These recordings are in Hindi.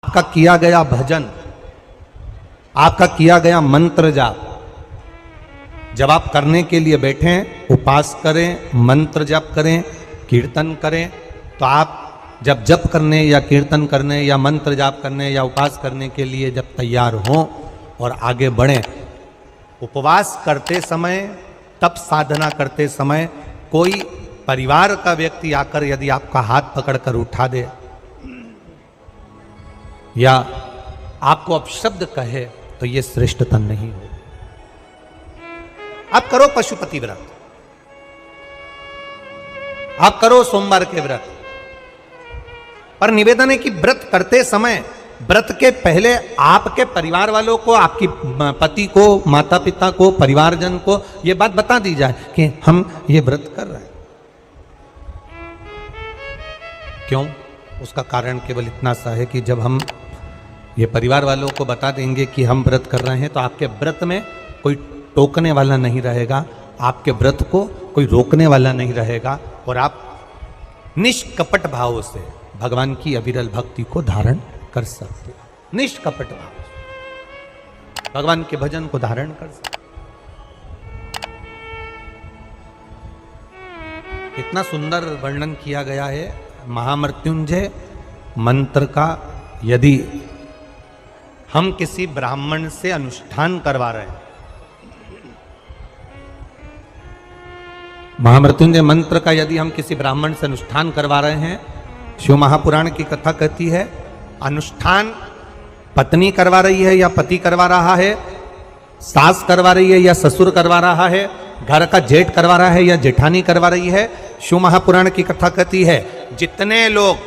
आपका किया गया भजन, आपका किया गया मंत्र जाप, जब आप करने के लिए बैठें, उपास करें, मंत्र जाप करें, कीर्तन करें, तो आप जब जप करने या कीर्तन करने या मंत्र जाप करने या उपास करने के लिए जब तैयार हों और आगे बढ़ें, उपवास करते समय, तप साधना करते समय कोई परिवार का व्यक्ति आकर यदि आपका हाथ पकड़कर उठा दे या आपको अपशब्द कहे, तो यह श्रेष्ठता नहीं हो। आप करो पशुपति व्रत, आप करो सोमवार के व्रत, पर निवेदन है कि व्रत करते समय, व्रत के पहले आपके परिवार वालों को, आपकी पति को, माता पिता को, परिवारजन को यह बात बता दी जाए कि हम ये व्रत कर रहे हैं। क्यों? उसका कारण केवल इतना सा है कि जब हम ये परिवार वालों को बता देंगे कि हम व्रत कर रहे हैं, तो आपके व्रत में कोई टोकने वाला नहीं रहेगा, आपके व्रत को कोई रोकने वाला नहीं रहेगा, और आप निष्कपट भाव से भगवान की अविरल भक्ति को धारण कर सकते हो। निष्कपट भाव से भगवान के भजन को धारण कर सकते। इतना सुंदर वर्णन किया गया है महामृत्युंजय मंत्र का। यदि हम किसी ब्राह्मण से अनुष्ठान करवा रहे हैं, महामृत्युंजय मंत्र का यदि हम किसी ब्राह्मण से अनुष्ठान करवा रहे हैं, शिव महापुराण की कथा कहती है, अनुष्ठान पत्नी करवा रही है या पति करवा रहा है, सास करवा रही है या ससुर करवा रहा है, घर का जेठ करवा रहा है या जेठानी करवा रही है, शिव महापुराण की कथा कहती है जितने लोग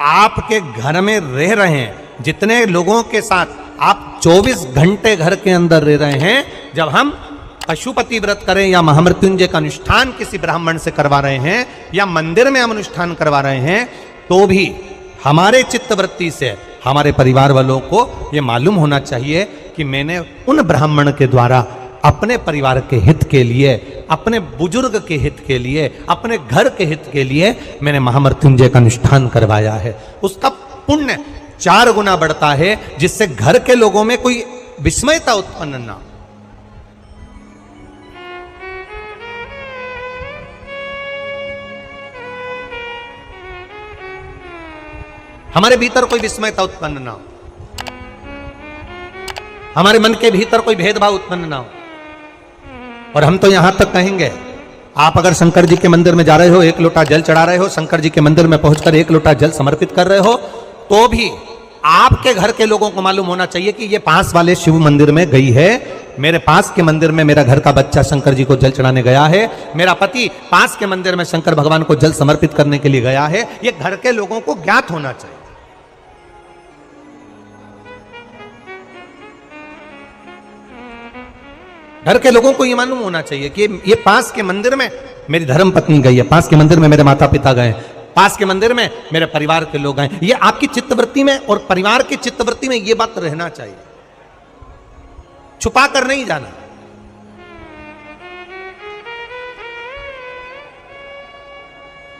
आपके घर में रह रहे हैं, जितने लोगों के साथ आप 24 घंटे घर के अंदर रह रहे हैं, जब हम पशुपति व्रत करें या महामृत्युंजय का अनुष्ठान किसी ब्राह्मण से करवा रहे हैं या मंदिर में हम अनुष्ठान करवा रहे हैं, तो भी हमारे चित्तवृत्ति से हमारे परिवार वालों को यह मालूम होना चाहिए कि मैंने उन ब्राह्मण के द्वारा अपने परिवार के हित के लिए, अपने बुजुर्ग के हित के लिए, अपने घर के हित के लिए मैंने महामृत्युंजय का अनुष्ठान करवाया है। उसका पुण्य 4 गुना बढ़ता है, जिससे घर के लोगों में कोई विस्मयता उत्पन्न ना हो। हमारे भीतर कोई विस्मयता उत्पन्न ना हो, हमारे मन के भीतर कोई भेदभाव उत्पन्न ना हो। और हम तो यहां तक कहेंगे, आप अगर शंकर जी के मंदिर में जा रहे हो, 1 लोटा जल चढ़ा रहे हो, शंकर जी के मंदिर में पहुंचकर 1 लोटा जल समर्पित कर रहे हो, तो भी आपके घर के लोगों को मालूम होना चाहिए कि ये पास वाले शिव मंदिर में गई है, मेरे पास के मंदिर में मेरा घर का बच्चा शंकर जी को जल चढ़ाने गया है, मेरा पति पास के मंदिर में शंकर भगवान को जल समर्पित करने के लिए गया है। ये घर के लोगों को ज्ञात होना चाहिए। घर के लोगों को यह मालूम होना चाहिए कि ये पास के मंदिर में मेरी धर्म पत्नी गई है, पास के मंदिर में मेरे माता पिता गए, पास के मंदिर में मेरे परिवार के लोग गए। ये आपकी चित्तवृत्ति में और परिवार की चित्तवृत्ति में ये बात रहना चाहिए, छुपा कर नहीं जाना।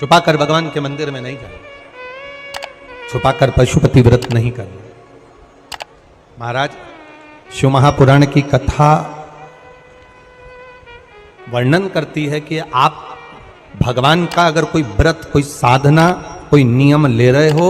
छुपा कर भगवान के मंदिर में नहीं जाना, छुपा कर पशुपति व्रत नहीं करना। महाराज, शिव महापुराण की कथा वर्णन करती है कि आप भगवान का अगर कोई व्रत, कोई साधना, कोई नियम ले रहे हो,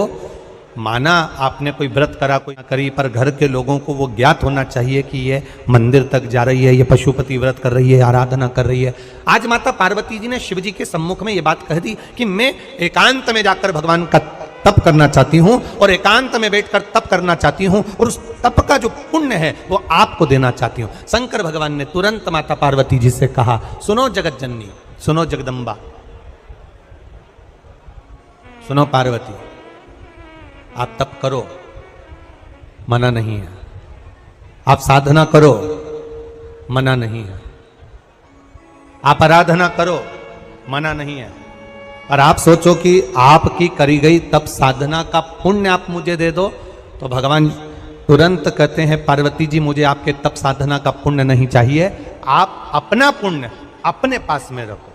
माना आपने कोई व्रत करा, कोई करी, पर घर के लोगों को वो ज्ञात होना चाहिए कि ये मंदिर तक जा रही है, ये पशुपति व्रत कर रही है, आराधना कर रही है। आज माता पार्वती जी ने शिव जी के सम्मुख में ये बात कह दी कि मैं एकांत में जाकर भगवान का तप करना चाहती हूं और एकांत में बैठकर तप करना चाहती हूं, और उस तप का जो पुण्य है वो आपको देना चाहती हूं। शंकर भगवान ने तुरंत माता पार्वती जी से कहा, सुनो जगत जननी, सुनो जगदम्बा, सुनो पार्वती, आप तप करो, मना नहीं है, आप साधना करो, मना नहीं है, आप आराधना करो, मना नहीं है, और आप सोचो कि आपकी करी गई तप साधना का पुण्य आप मुझे दे दो, तो भगवान तुरंत कहते हैं, पार्वती जी मुझे आपके तप साधना का पुण्य नहीं चाहिए, आप अपना पुण्य अपने पास में रखो,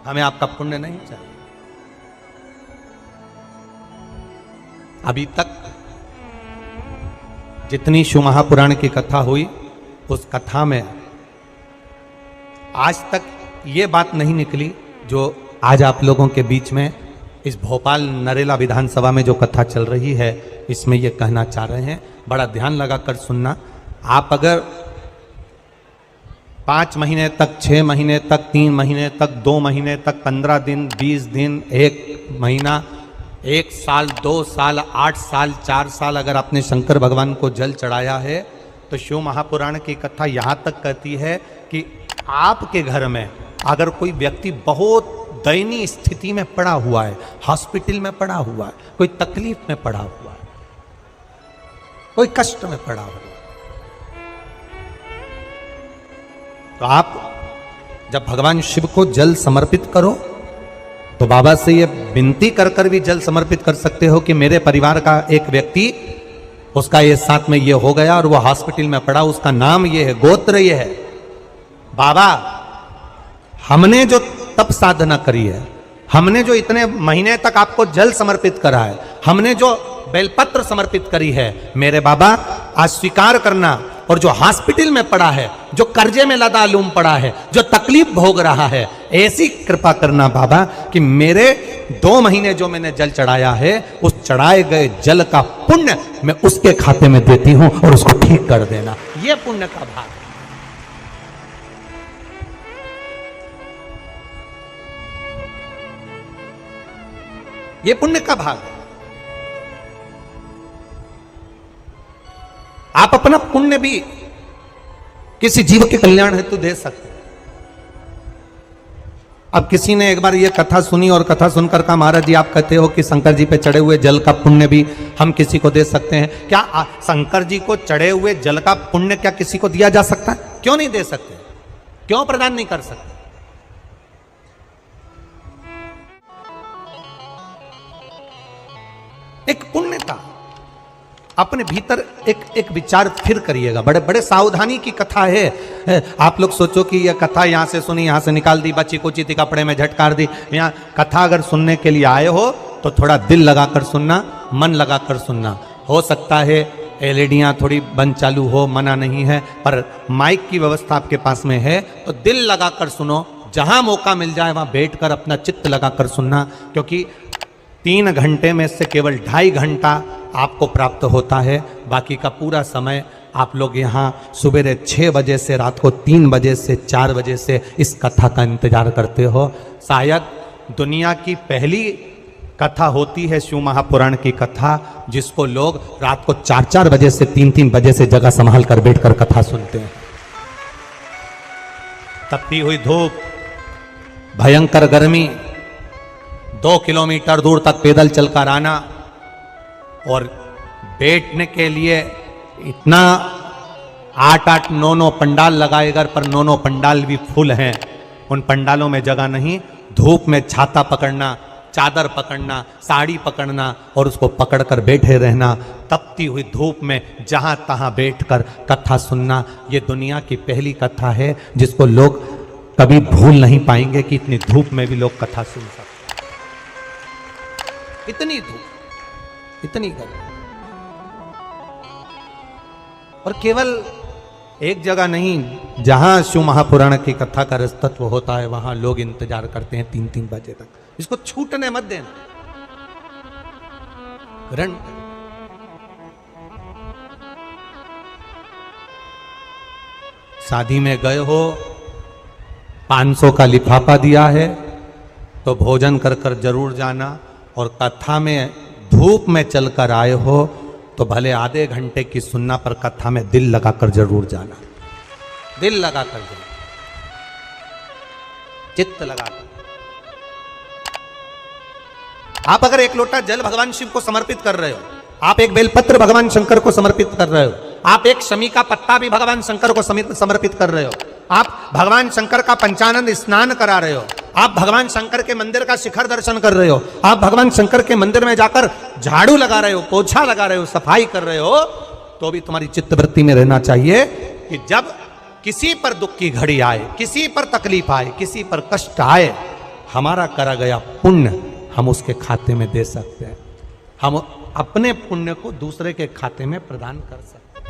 हमें आपका पुण्य नहीं चाहिए। अभी तक जितनी शिव महापुराण की कथा हुई, उस कथा में आज तक ये बात नहीं निकली जो आज आप लोगों के बीच में इस भोपाल नरेला विधानसभा में जो कथा चल रही है, इसमें ये कहना चाह रहे हैं। बड़ा ध्यान लगाकर सुनना। आप अगर 5 महीने तक, 6 महीने तक, 3 महीने तक, 2 महीने तक, 15 दिन, 20 दिन, 1 महीना, 1 साल, 2 साल, 8 साल, 4 साल अगर आपने शंकर भगवान को जल चढ़ाया है, तो शिव महापुराण की कथा यहाँ तक कहती है कि आपके घर में अगर कोई व्यक्ति बहुत दयनीय स्थिति में पड़ा हुआ है, हॉस्पिटल में पड़ा हुआ है, कोई तकलीफ में पड़ा हुआ है, कोई कष्ट में पड़ा हुआ है, तो आप जब भगवान शिव को जल समर्पित करो तो बाबा से ये विनती कर कर भी जल समर्पित कर सकते हो कि मेरे परिवार का एक व्यक्ति, उसका ये साथ में ये हो गया और वो हॉस्पिटल में पड़ा, उसका नाम ये है, गोत्र ये है। बाबा, हमने जो तप साधना करी है, हमने जो इतने महीने तक आपको जल समर्पित करा है, हमने जो बेलपत्र समर्पित करी है, मेरे बाबा आज स्वीकार करना। और जो हॉस्पिटल में पड़ा है, जो कर्जे में लदालूम पड़ा है, जो तकलीफ भोग रहा है, ऐसी कृपा करना बाबा कि मेरे 2 महीने जो मैंने जल चढ़ाया है, उस चढ़ाए गए जल का पुण्य मैं उसके खाते में देती हूं और उसको ठीक कर देना। यह पुण्य का भाग है। ये पुण्य का भाग है। आप अपना पुण्य भी किसी जीव के कल्याण हेतु दे सकते हैं। अब किसी ने एक बार ये कथा सुनी और कथा सुनकर कहा, महाराज जी आप कहते हो कि शंकर जी पे चढ़े हुए जल का पुण्य भी हम किसी को दे सकते हैं क्या? शंकर जी को चढ़े हुए जल का पुण्य क्या किसी को दिया जा सकता है? क्यों नहीं दे सकते? क्यों प्रदान नहीं कर सकते? एक पुण्य का अपने भीतर एक विचार फिर करिएगा। बड़े बड़े सावधानी की कथा है। आप लोग सोचो कि यह कथा यहां से सुनी, यहां से निकाल दी, बच्ची को चीती कपड़े में झटकार दी। यहाँ कथा अगर सुनने के लिए आए हो तो थोड़ा दिल लगाकर सुनना, मन लगाकर सुनना। हो सकता है एलईडियां थोड़ी बंद चालू हो, मना नहीं है, पर माइक की व्यवस्था आपके पास में है तो दिल लगाकर सुनो। जहां मौका मिल जाए वहां बैठकर अपना चित्त लगाकर सुनना, क्योंकि 3 घंटे में से केवल 2.5 घंटा आपको प्राप्त होता है। बाकी का पूरा समय आप लोग यहाँ सुबह 6 बजे से रात को 3 बजे से 4 बजे से इस कथा का इंतजार करते हो। शायद दुनिया की पहली कथा होती है शिव महापुराण की कथा, जिसको लोग रात को 4-4 बजे से 3-3 बजे से जगह संभाल कर बैठकर कथा सुनते हैं। तपती हुई धूप, भयंकर गर्मी, 2 किलोमीटर दूर तक पैदल चलकर आना और बैठने के लिए इतना 8-8, 9-9 पंडाल लगाए घर पर, 9-9 पंडाल भी फुल हैं। उन पंडालों में जगह नहीं। धूप में छाता पकड़ना, चादर पकड़ना, साड़ी पकड़ना और उसको पकड़कर बैठे रहना। तपती हुई धूप में जहां तहां बैठकर कथा सुनना, ये दुनिया की पहली कथा है जिसको लोग कभी भूल नहीं पाएंगे कि इतनी धूप में भी लोग कथा सुन सकते। इतनी धूप, इतनी गर्मी, और केवल एक जगह नहीं, जहां शिव महापुराण की कथा का रसतत्व होता है वहां लोग इंतजार करते हैं 3-3 बजे तक। इसको छूटने मत देना। ग्रहण शादी में गए हो, 500 का लिफाफा दिया है तो भोजन कर कर जरूर जाना। और कथा में धूप में चलकर आए हो तो भले आधे घंटे की सुनना, पर कथा में दिल लगाकर जरूर जाना। दिल लगाकर जाना, चित्त लगाकर। आप अगर 1 लोटा जल भगवान शिव को समर्पित कर रहे हो, आप एक बेलपत्र भगवान शंकर को समर्पित कर रहे हो, आप एक शमी का पत्ता भी भगवान शंकर को समर्पित कर रहे हो, आप भगवान शंकर का पंचानंद स्नान करा रहे हो, आप भगवान शंकर के मंदिर का शिखर दर्शन कर रहे हो, आप भगवान शंकर के मंदिर में जाकर झाड़ू लगा रहे हो, पोछा लगा रहे हो, सफाई कर रहे हो, तो भी तुम्हारी चित्तवृत्ति में रहना चाहिए कि जब किसी पर दुख की घड़ी आए, किसी पर तकलीफ आए, किसी पर कष्ट आए, हमारा करा गया पुण्य हम उसके खाते में दे सकते हैं। हम अपने पुण्य को दूसरे के खाते में प्रदान कर सकते हैं।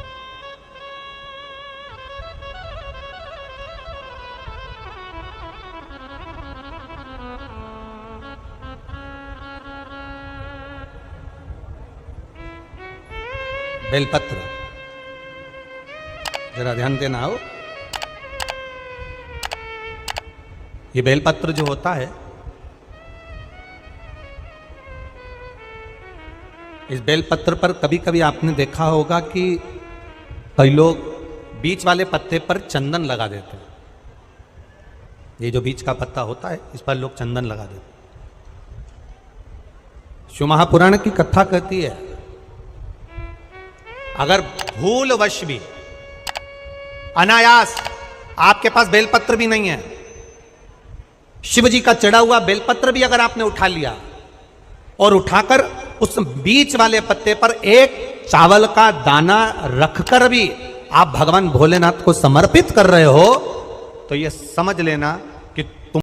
बेलपत्र, जरा ध्यान देना हो। ये बेलपत्र जो होता है, इस बेलपत्र पर कभी कभी आपने देखा होगा कि कई लोग बीच वाले पत्ते पर चंदन लगा देते हैं। ये जो बीच का पत्ता होता है, इस पर लोग चंदन लगा देते हैं। शिव महापुराण की कथा कहती है, अगर भूलवश भी अनायास आपके पास बेलपत्र भी नहीं है, शिव जी का चढ़ा हुआ बेलपत्र भी अगर आपने उठा लिया और उठाकर उस बीच वाले पत्ते पर एक चावल का दाना रखकर भी आप भगवान भोलेनाथ को समर्पित कर रहे हो, तो यह समझ लेना